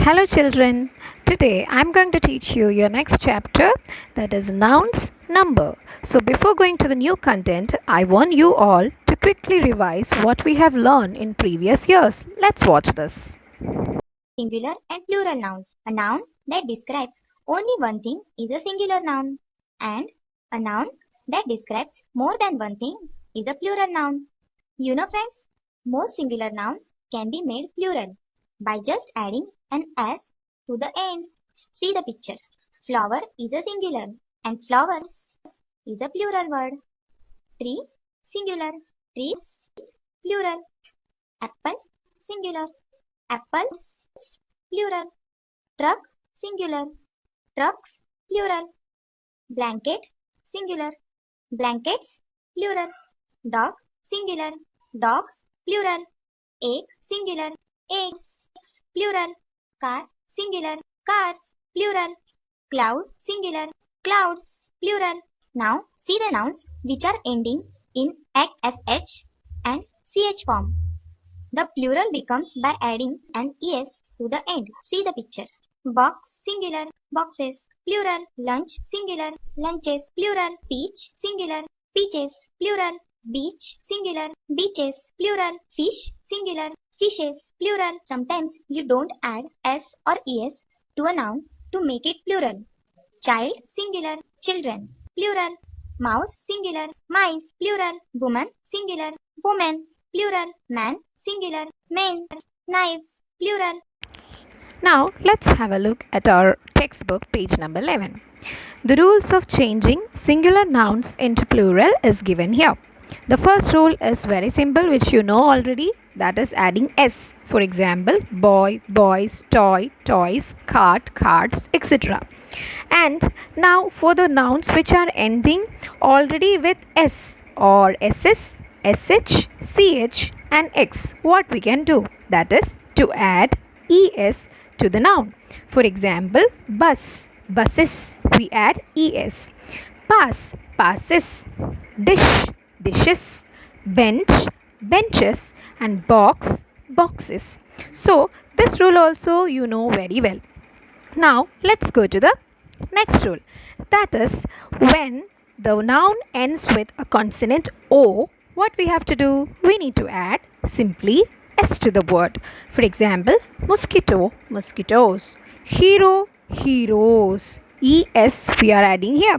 Hello, children. Today I'm going to teach you your next chapter, that is nouns, number. So, before going to the new content, I want you all to quickly revise what we have learned in previous years. Let's watch this. Singular and plural nouns. A noun that describes only one thing is a singular noun, and a noun that describes more than one thing is a plural noun. You know, friends, most singular nouns can be made plural by just adding an s to the end. See the picture. Flower is a singular and flowers is a plural word. Tree, singular. Trees, plural. Apple, singular. Apples, plural. Truck, singular. Trucks, plural. Blanket, singular. Blankets, plural. Dog, singular. Dogs, plural. Egg, singular. Eggs, plural. Car, singular. Cars, plural. Cloud, singular. Clouds, plural. Now see the nouns which are ending in sh and ch form. The plural becomes by adding an es to the end. See the picture. Box, singular. Boxes, plural. Lunch, singular. Lunches, plural. Peach, singular. Peaches, plural. Beach, singular. Beaches, plural. Fish, singular. Fishes, plural. Sometimes you don't add s or es to a noun to make it plural. Child, singular. Children, plural. Mouse, singular. Mice, plural. Woman, singular. Woman, plural. Man, singular. Men. Knives, plural. Now, let's have a look at our textbook, page number 11. The rules of changing singular nouns into plural is given here. The first rule is very simple, which you know already, that is adding s. For example, boy, boys, toy, toys, cart, carts, etc. And now for the nouns which are ending already with s or ss, sh, ch and x, what we can do? That is to add es to the noun. For example, bus, buses, we add es. Pass, passes. Dish, dishes. Bench, benches. And box, boxes. So this rule also you know very well. Now let's go to the next rule. That is, when the noun ends with a consonant O, what we have to do? We need to add simply S to the word. For example, mosquito, mosquitoes. Hero, heroes. ES we are adding here.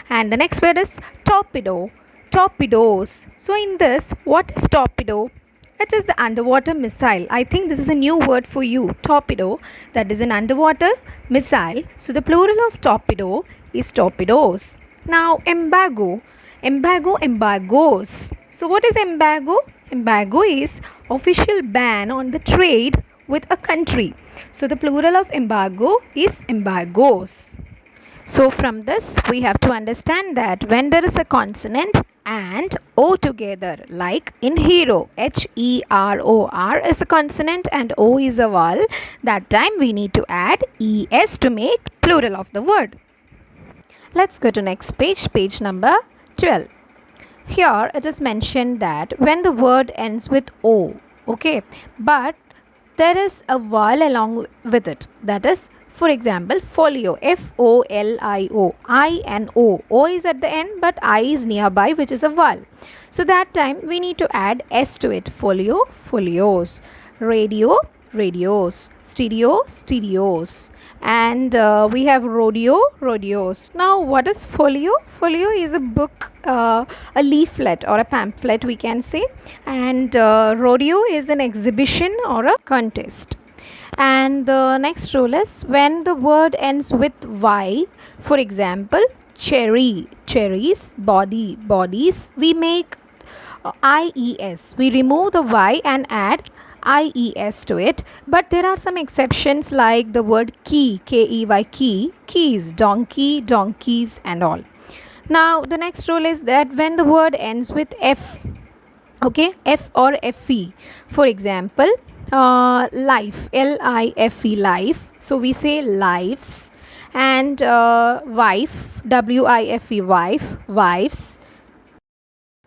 And the next word is torpedo, torpedoes. So in this, what is torpedo? It is the underwater missile. I think this is a new word for you. Torpedo, that is an underwater missile. So the plural of torpedo is torpedoes. Now embargo, embargo, embargoes. So what is embargo? Embargo is official ban on the trade with a country. So the plural of embargo is embargoes. So from this we have to understand that when there is a consonant and O together, like in hero, HEROR is a consonant and O is a vowel, that time we need to add ES to make plural of the word. Let's go to next page, page number 12. Here it is mentioned that when the word ends with O, okay, but there is a vowel along with it, that is, for example, folio, FOLIO, I and O. O is at the end but I is nearby, which is a vowel. So that time we need to add S to it. Folio, folios. Radio, radios. Stereo, stereos. And we have rodeo, rodeos. Now what is folio? Folio is a book, a leaflet or a pamphlet we can say. And rodeo is an exhibition or a contest. And the next rule is when the word ends with Y, for example, cherry, cherries, body, bodies, we make IES. We remove the Y and add IES to it. But there are some exceptions like the word key, KEY, key, keys, donkey, donkeys, and all. Now, the next rule is that when the word ends with F, okay, F or FE, for example, life, LIFE, life, so we say lives. And wife, WIFE, wife, wives.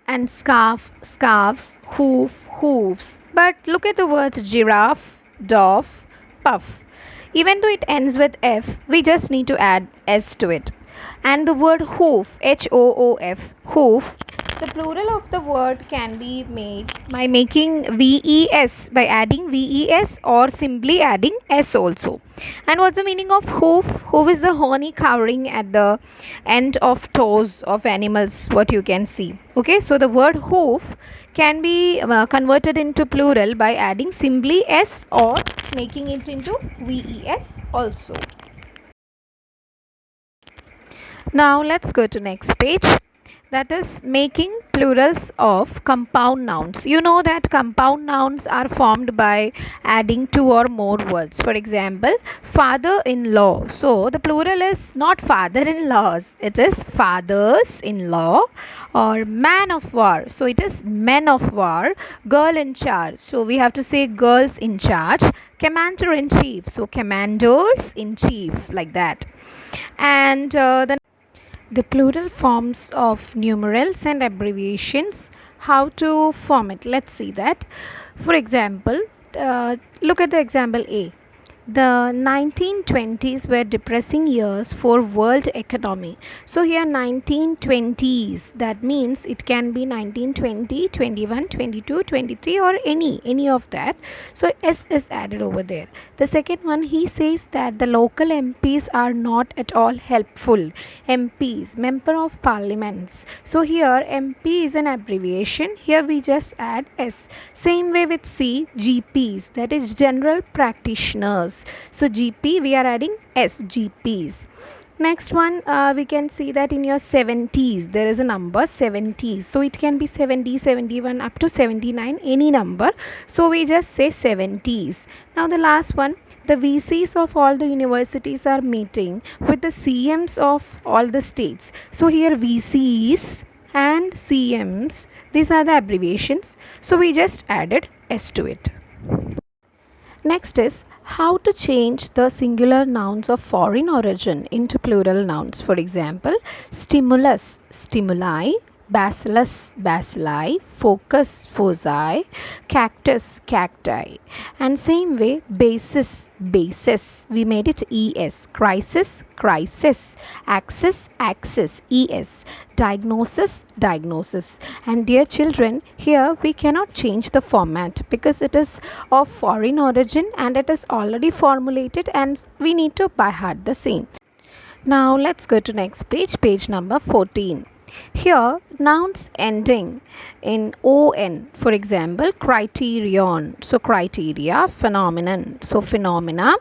And scarf, scarves, hoof, hoofs. But look at the words giraffe, dove, puff. Even though it ends with F, we just need to add S to it. And the word hoof, H-O-O-F, hoof, the plural of the word can be made by making VES, by adding VES or simply adding S also. And what's the meaning of hoof? Hoof is the horny covering at the end of toes of animals, what you can see. Okay, so the word hoof can be converted into plural by adding simply S or making it into VES also. Now let's go to next page, that is making plurals of compound nouns. You know that compound nouns are formed by adding two or more words. For example, father-in-law. So the plural is not father-in-laws, it is fathers-in-law. Or man of war, so it is men of war. Girl in charge, so we have to say girls in charge. Commander in chief, so commanders in chief, like that. And the plural forms of numerals and abbreviations, how to form it, let's see that. For example, look at the example A. The 1920s were depressing years for world economy. So here 1920s, that means it can be 1920, 21, 22, 23 or any of that. So S is added over there. The second one, he says that the local MPs are not at all helpful. MPs, member of parliaments. So here MP is an abbreviation. Here we just add S. Same way with C, GPs, that is general practitioners. So GP, we are adding S, GPs. Next one, we can see that in your 70s, there is a number 70s. So it can be 70, 71 up to 79, any number. So we just say 70s. Now the last one, the VCs of all the universities are meeting with the CMs of all the states. So here VCs and CMs, these are the abbreviations. So we just added S to it. Next is how to change the singular nouns of foreign origin into plural nouns. For example, stimulus, stimuli, bacillus, bacilli, focus, foci, cactus, cacti. And same way, basis, basis, we made it es, crisis, crisis, axis, axis, es, diagnosis, diagnosis. And dear children, here we cannot change the format because it is of foreign origin and it is already formulated and we need to by heart the same. Now let's go to next page, page number 14. Here, nouns ending in on, for example, criterion, so criteria, phenomenon, so phenomena,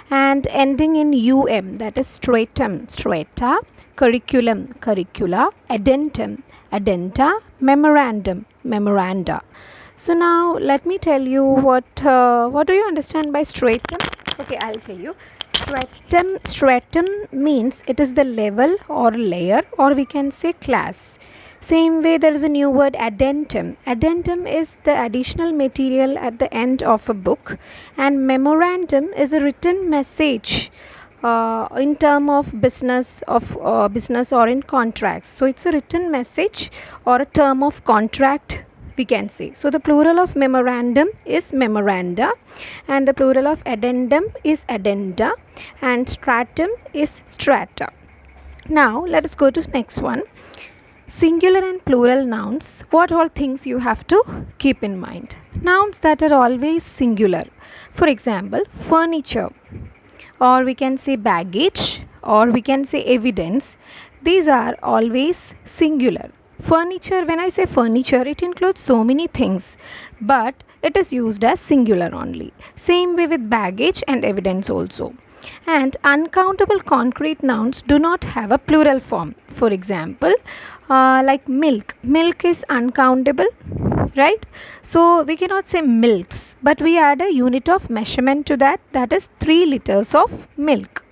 and ending in um, that is stratum, strata, curriculum, curricula, addendum, addenda, memorandum, memoranda. So now let me tell you what do you understand by stratum? Okay, I'll tell you. Stratum means it is the level or layer, or we can say class. Same way, there is a new word addendum. Addendum is the additional material at the end of a book, and memorandum is a written message in term of business or in contracts. So it's a written message or a term of contract, we can say. So the plural of memorandum is memoranda, and the plural of addendum is addenda, and stratum is strata. Now let us go to next one. Singular and plural nouns, what all things you have to keep in mind. Nouns that are always singular, for example, furniture, or we can say baggage, or we can say evidence. These are always singular. Furniture, when I say furniture, it includes so many things, but it is used as singular only. Same way with baggage and evidence also. And uncountable concrete nouns do not have a plural form. For example, like milk. Milk is uncountable, right? So we cannot say milks, but we add a unit of measurement to that, that is 3 liters of milk,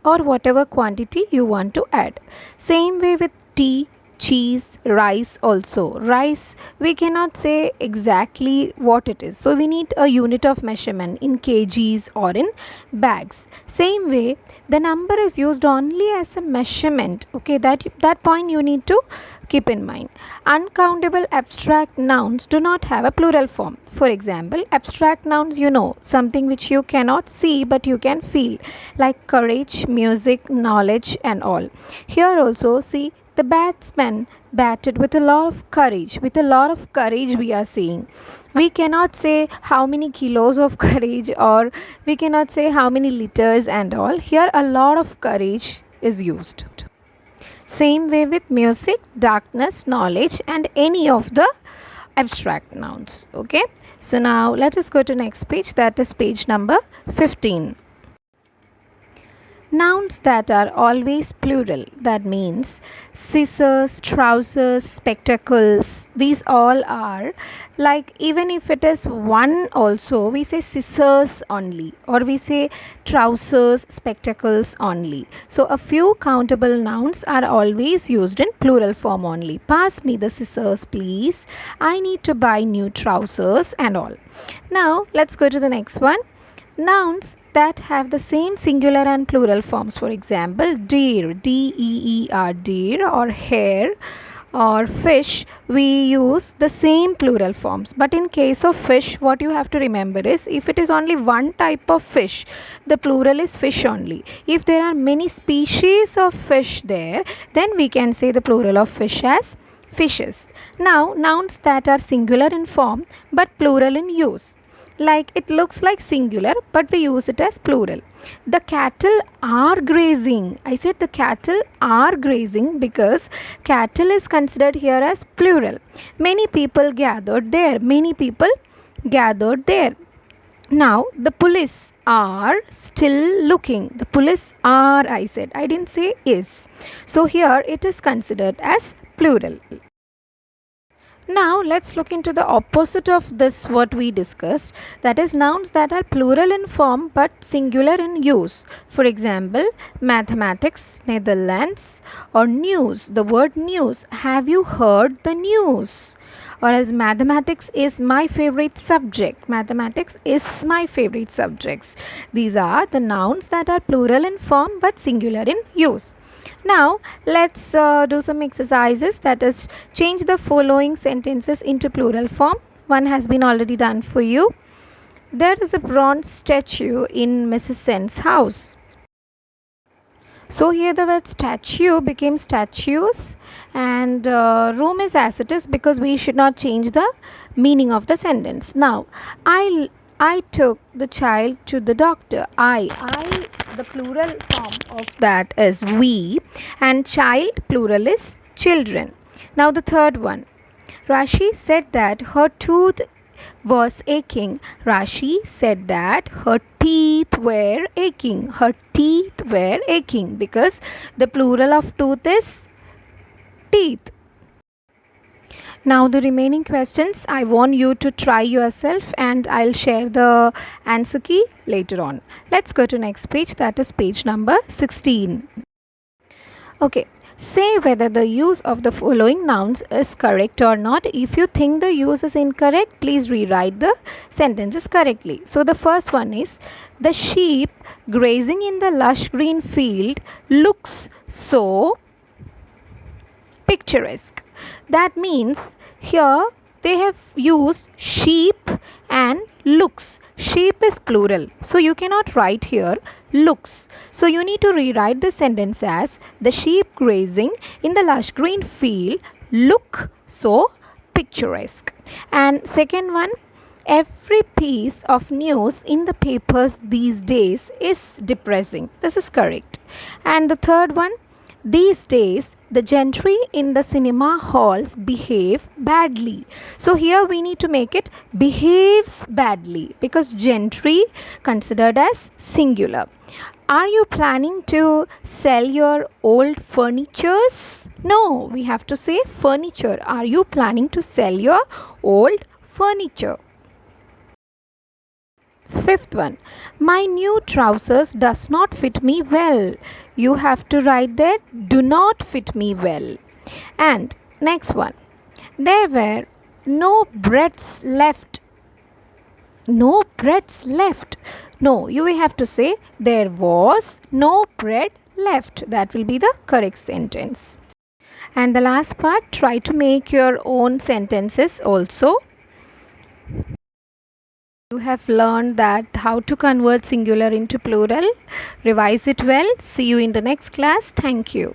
or whatever quantity you want to add. Same way with tea, cheese, rice also. Rice, we cannot say exactly what it is. So we need a unit of measurement in kgs or in bags. Same way, the number is used only as a measurement. Okay, that point you need to keep in mind. Uncountable abstract nouns do not have a plural form. For example, abstract nouns, something which you cannot see but you can feel, like courage, music, knowledge, and all. Here also, see, the batsman batted with a lot of courage. With a lot of courage, we are saying. We cannot say how many kilos of courage, or we cannot say how many liters and all. Here, a lot of courage is used. Same way with music, darkness, knowledge, and any of the abstract nouns. Okay, so now let us go to next page, that is page number 15. Nouns that are always plural, that means scissors, trousers, spectacles, these all are, like, even if it is one also, we say scissors only, or we say trousers, spectacles only. So a few countable nouns are always used in plural form only. Pass me the scissors, please. I need to buy new trousers, and all. Now let's go to the next one. Nouns that have the same singular and plural forms. For example, deer, deer, deer, or hare, or fish, we use the same plural forms. But in case of fish, what you have to remember is, if it is only one type of fish, the plural is fish only. If there are many species of fish there, then we can say the plural of fish as fishes. Now, nouns that are singular in form but plural in use. Like, it looks like singular but we use it as plural. The cattle are grazing. I said the cattle are grazing because cattle is considered here as plural. Many people gathered there. Many people gathered there. Now, the police are still looking. The police are, I said. I didn't say is. So here it is considered as plural. Now let's look into the opposite of this, what we discussed, that is nouns that are plural in form but singular in use. For example, mathematics, Netherlands, or news, the word news. Have you heard the news? Or else, mathematics is my favorite subject. Mathematics is my favorite subjects. These are the nouns that are plural in form but singular in use. Now let's do some exercises, that is, change the following sentences into plural form. One has been already done for you. There is a bronze statue in Mrs. Sen's house. So here the word statue became statues, and room is as it is because we should not change the meaning of the sentence. Now, I took the child to the doctor. I, the plural form of that is we, and child plural is children. Now the third one. Rashi said that her tooth was aching. Rashi said that her teeth were aching. Her teeth were aching because the plural of tooth is teeth. Now the remaining questions I want you to try yourself, and I'll share the answer key later on. Let's go to next page, that is page number 16. Okay, say whether the use of the following nouns is correct or not. If you think the use is incorrect, please rewrite the sentences correctly. So the first one is, the sheep grazing in the lush green field looks so picturesque. That means here they have used sheep and looks. Sheep is plural, so you cannot write here looks. So you need to rewrite the sentence as, the sheep grazing in the lush green field look so picturesque. And second one, every piece of news in the papers these days is depressing. This is correct. And the third one, these days the gentry in the cinema halls behave badly. So here we need to make it behaves badly because gentry considered as singular. Are you planning to sell your old furnitures? No, we have to say furniture. Are you planning to sell your old furniture? Fifth one, my new trousers does not fit me well. You have to write there, do not fit me well. And next one, there were no breads left. No breads left. No, you will have to say there was no bread left. That will be the correct sentence. And the last part, try to make your own sentences also. You have learned that how to convert singular into plural. Revise it well. See you in the next class. Thank you.